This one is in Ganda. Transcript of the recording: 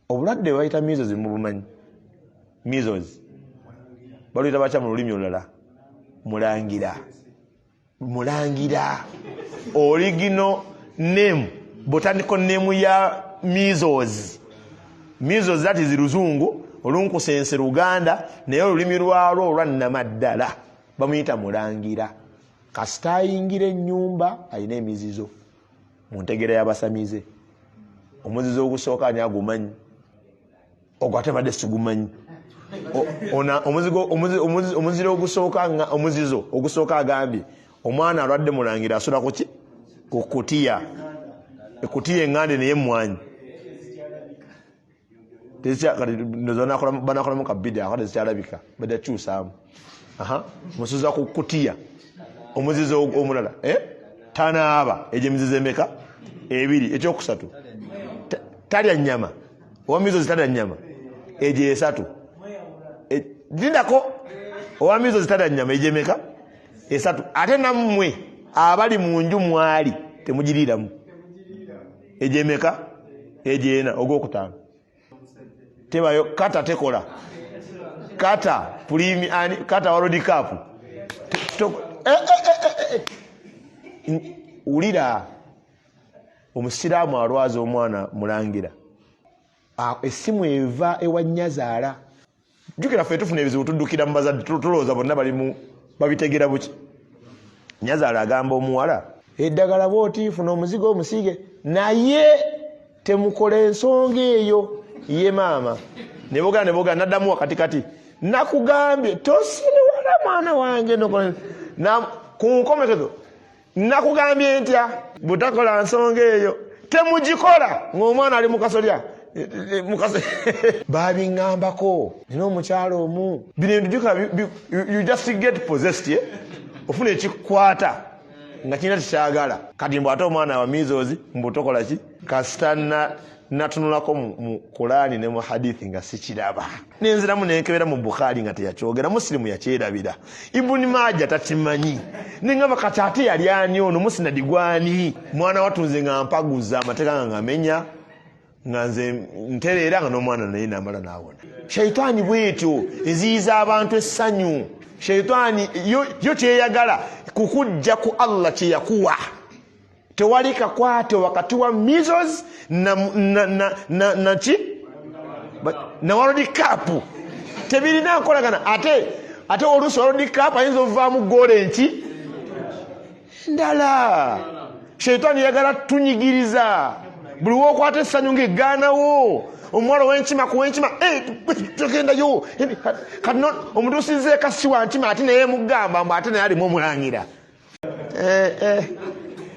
obulwadde bayita measles mu bumanyi. Measles baluyita bacha mu lulimi olulala mulangira original name, botanical name ya measles. Measles that is luzungu, olunkusense Luganda, naye olulimi lwalwo olwannamaddala bamuyita mulangira. Kasita ayingira ennyumba ayina emizizo mu ntegera y'abasamize. Omuzizo ogusooka ani agumanyi? Ogwate badde sigumanyi. Omuziro ogusooka agambye omwana alwadde mulangira asula ku ki? Ku kutiya. Ekutiya engande naye mmwanyi. Banakolamu kabida akade zikyalabika badde kyusaamu. Musuza ku kutiya. Omuzizo omulala tanaaba egye mizizo emeka? Ebiri. Ekyokusatu talya nnyama. Owamizo zitalya nnyama egye esatu. Lindako owamizo zitalya nnyama egye emeka? Esatu. Ate nammwe abali mu nju mwali temugiriiramu egye emeka? Egye ena. Ogwokutaano tebayo kata tekola kata pulimi ani kata World Cup ulira omusiraamu alwaza omwana mulangira essimu eva ewa nnyazaala. Jukira ffe tufuna ebizibu tuddukira mu bazadde tulowooza bonna balimu babitegera buki. Nnyazaala agamba omuwala eddagala bw'oti funa omuzigo omusiige naye temukola ensonga eyo ye maama. Ne boga naddamu wakatikati nakugambye tosiriwala mwana wange ku nkomekezo nakugambye ntya butakola nsonga eyo temugikola ng'omwana ali mu kasolya babiŋŋambako. Nina omukyalo omu bino entujuka you just get possessed ofuna ekikwata nga kirina tekyagala. Kati mbw ate omwana wa measles mbutokola ki? Kasita natunulako mu Qur'ani ne mu hadithi nga sikiraba. Nenziramu nenkebera mu Bukhari nga teyakyogera. Musilimu yakyerabira. Ibn Majah takimanyi. Nengamba kati ate yali ani ono musinadi gwani? Mwana watunze nga mpaguza amateeka nga ngamenya nga nze ntereera nga n'omwana naye namala n'awona. Shaitani bwetyo eziyiza abantu essanyu. Shaitani yo kyeyagala kukujja ku Allah kyeyakuwa. Tewali kakwate wakati wa measles na World Cup. Tebirina nkolagana ate oluusi World Cup ayinza ovaamu goole nti ndala. Shaitani yagala tunyigiriza. Buli wookwata essanyu ng'eggaanawo. Omuwala w'enkima ku w'enkima togendayo. Kati omutuusize kasi wa nkima ate naye mugamba mbu ate naye alimu omulangira.